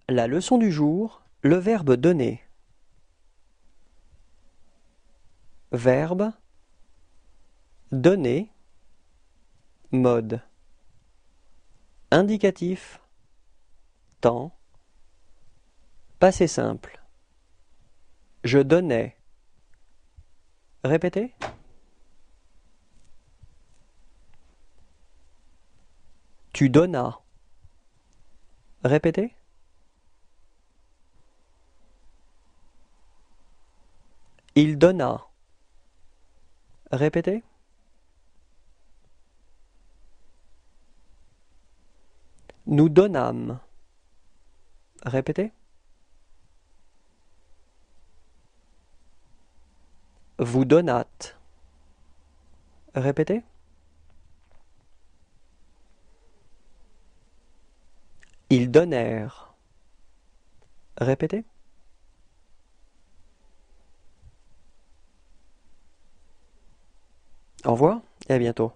La leçon du jour, le verbe donner. Verbe, donner, mode. Indicatif, temps, passé simple. Je donnais. Répétez. Tu donnas. Répétez. Il donna. Répétez. Nous donnâmes. Répétez. Vous donnâtes. Répétez. Ils donnèrent. Répétez. Au revoir et à bientôt.